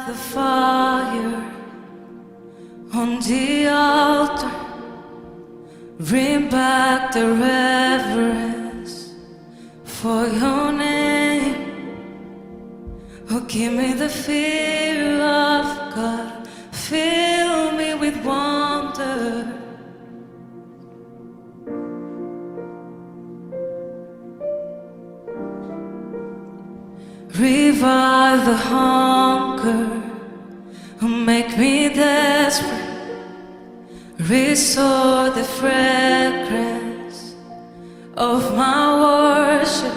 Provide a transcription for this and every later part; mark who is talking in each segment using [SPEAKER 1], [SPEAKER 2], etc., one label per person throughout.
[SPEAKER 1] the fire on the altar. Bring back the reverence for your name. Oh, give me the fear of God. Fill me with wonder. Revive the hunger, make me desperate. Restore the fragrance of my worship.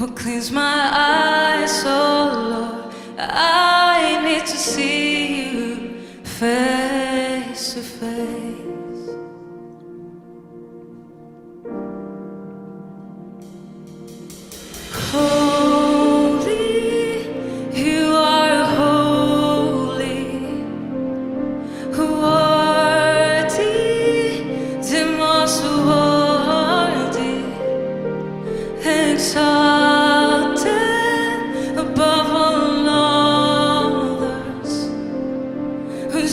[SPEAKER 1] Oh, cleanse my eyes, oh Lord. I need to see you face to face. Exalted above all others,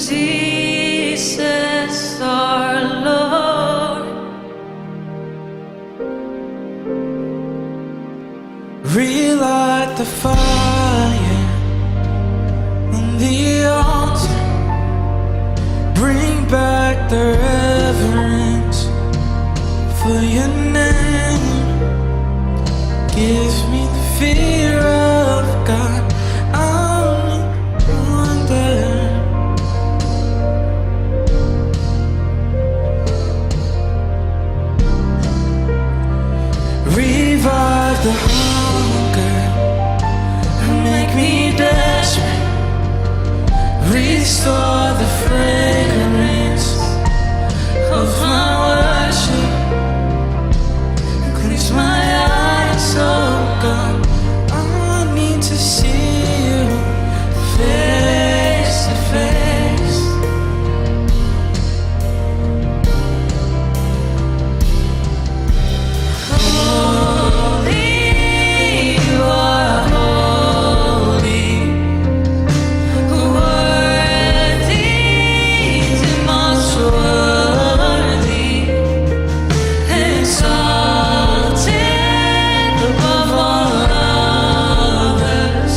[SPEAKER 1] Jesus our Lord.
[SPEAKER 2] Relight the fire on the altar. Bring back the reverence for your name. Give me the fear of God. I'm wonder. Revive the hunger, make me desperate. Restore the fragrance of my worship. Cleanse my eyes, oh God. I need to see you face to face.
[SPEAKER 1] Holy, you are holy. Worthy, the most worthy. Exalted above all others,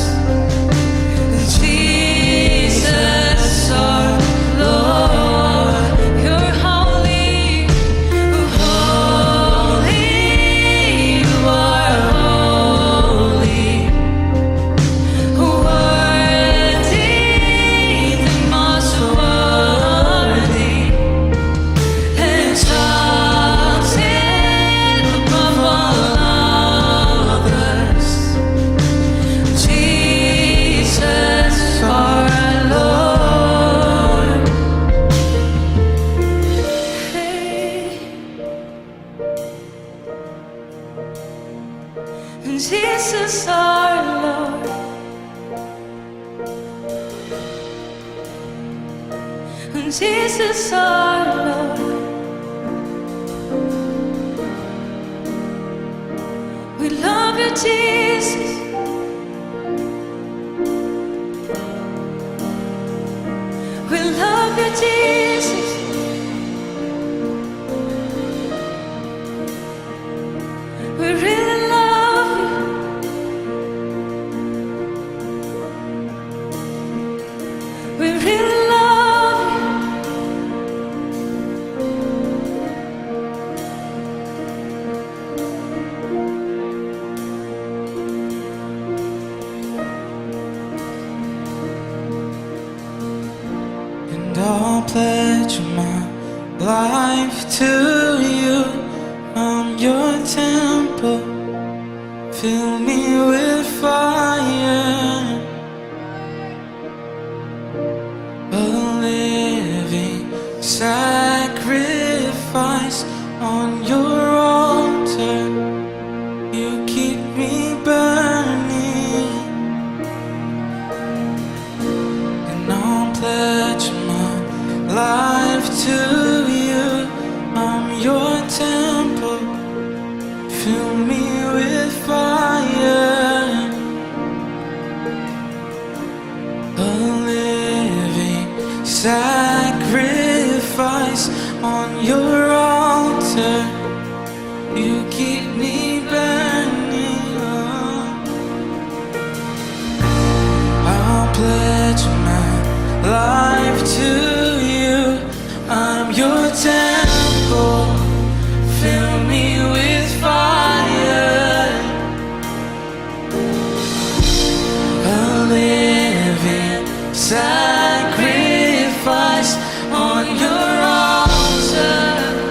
[SPEAKER 1] Jesus our Lord. You're holy, holy, you are holy. Worthy, the most worthy. Exalted above all others, Jesus our Lord. Hey, Jesus our Lord. Jesus our Lord. We love you, Jesus. We love you, Jesus. We really love you. We really love you.
[SPEAKER 2] And I'll pledge my life to you. I'm your temple. Fill me with fire. A living sacrifice on your altar. You keep me burning. And I'll pledge my life to you. I'm your temple. Fill me with fire. your altar. You keep me burning up. I'll pledge my life to you. I'm your temple. Fill me with fire. A living sacrifice on your altar.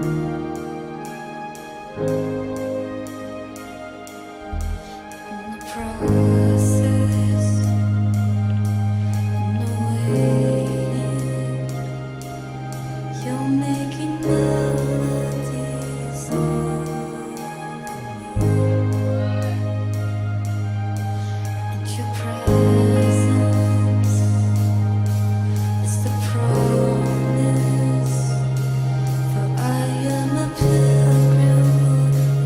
[SPEAKER 1] In the process, in the waiting, you're making melodies of me, and your presence is the promise. For I am a pilgrim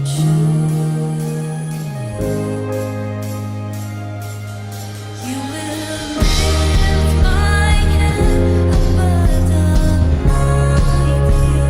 [SPEAKER 1] journey. You will lift my head above the mighty.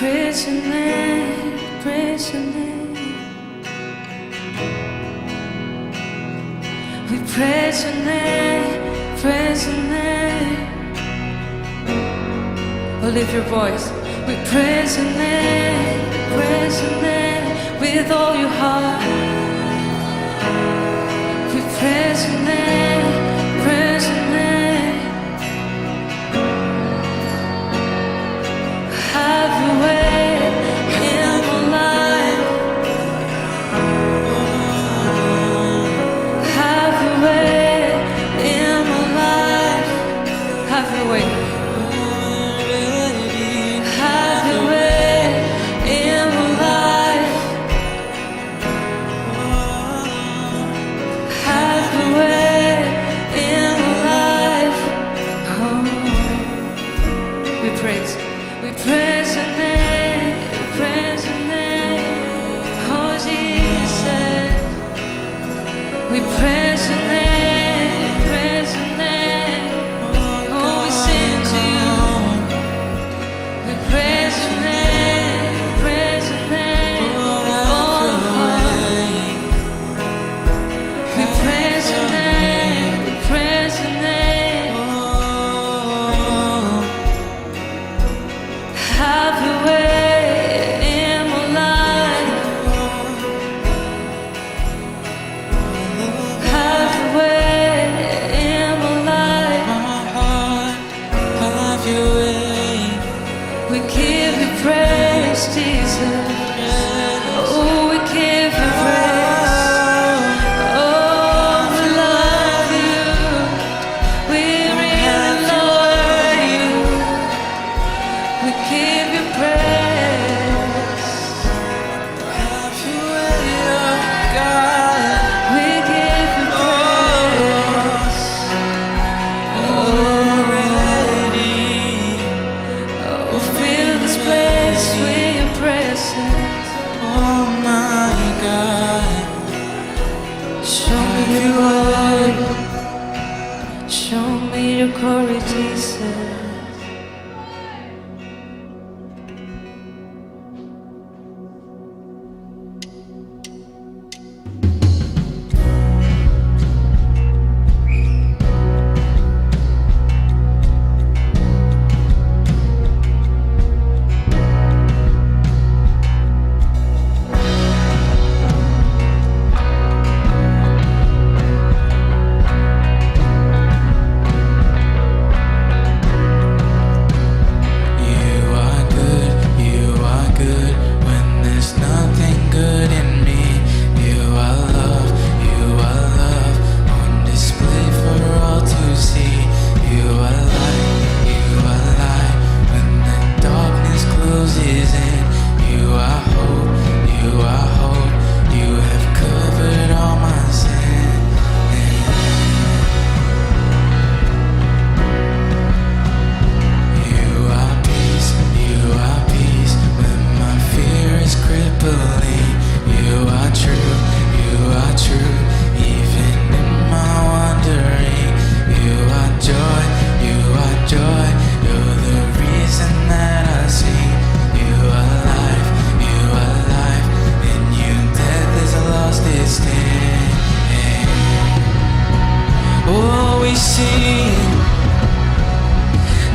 [SPEAKER 1] praise your name, praise your name. We praise your name, praise your name. Oh, lift your voice. We praise your name, with all your heart. We praise your name, praise your name. Have your way in my life. Have your way in my life. Have your way. Have your way in my life. Have your way in my life. Oh, we praise your name, we praise your name. Oh Jesus, we praise your name, praise your name. Oh, we sing to you. We praise your name, praise your name. Oh, we praise your name, we praise your name. Have your way in my life. Have your way in my life.
[SPEAKER 2] My heart, have your way.
[SPEAKER 1] We give you praise, Jesus. Oh, we give you praise. Oh, we love you. We really love you. We give you praise.
[SPEAKER 2] Have your way, oh God.
[SPEAKER 1] We give you praise.
[SPEAKER 2] Already,
[SPEAKER 1] Oh, fill this place with your presence.
[SPEAKER 2] oh my God.
[SPEAKER 1] Show me your glory. Show me your glory, Jesus.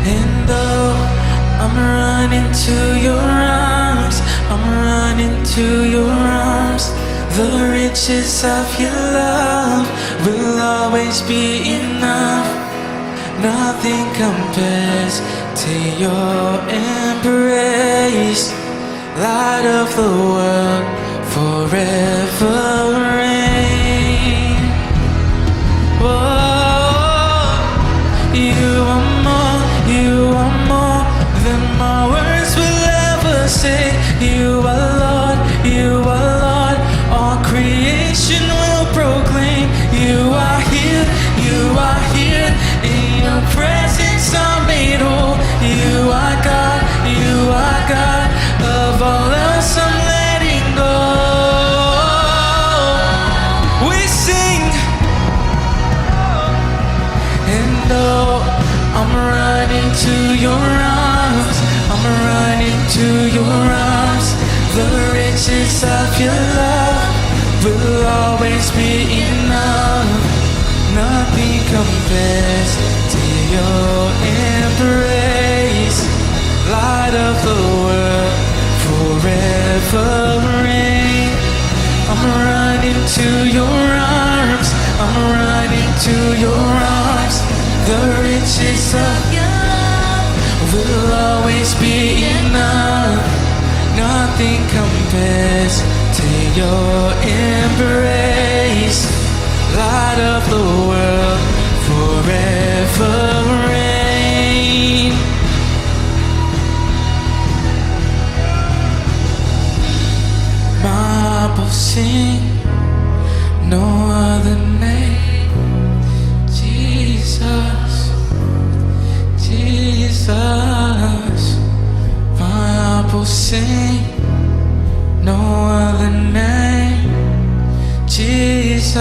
[SPEAKER 2] And though I'm running to your arms, I'm running to your arms. The riches of your love will always be enough. Nothing compares to your embrace. Light of the world, forever reign. Oh, you are more than my words will ever say. You are Lord, all creation will proclaim. You are here, in your presence I'm made whole. You are God, of all else I'm letting go. We sing, and oh, I'm running to your arms, I'm running into your arms. The riches of your love will always be enough. Nothing compares to your embrace. Light of the world, forever reign. I'm running to your arms. I'm running to your arms. The riches of your love will always be enough. Nothing compares to your embrace. Light of the world, forever reign. My will sing, no other name. Jesus, Jesus. My will sing, no other name. Jesus,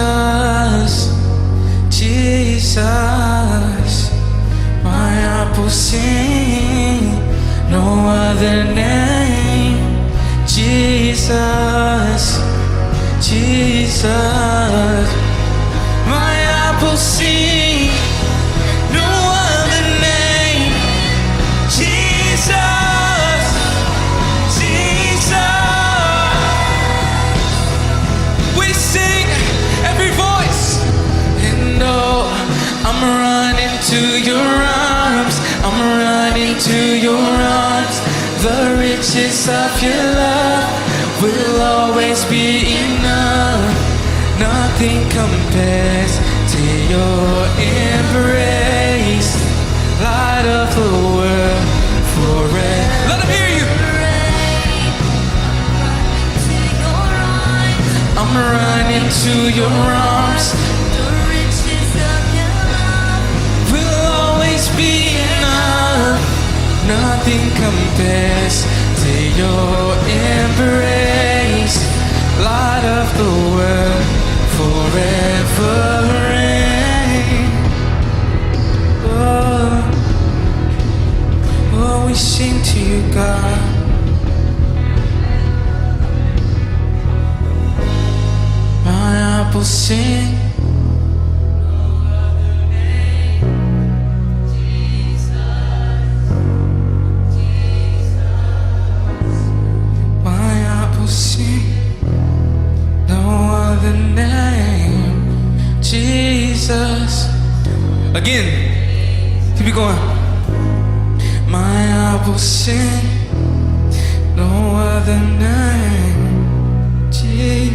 [SPEAKER 2] Jesus. My apple sing, no other name. Jesus, Jesus. My apple sing, no other name. Jesus, Jesus. We sing every voice, and oh, I'm running to your arms. I'm running to your arms. The riches of your love will always be enough. Nothing compares to your embrace. Light of the world, forever. Let them hear you. I'm running to your arms. The riches of your love will always be enough. Nothing compares to your embrace. Light of the world, forever reign. Oh, oh, we sing to you, God. My apple sing. Jesus. Again, keep it going. My apple sing, no other name. Jesus.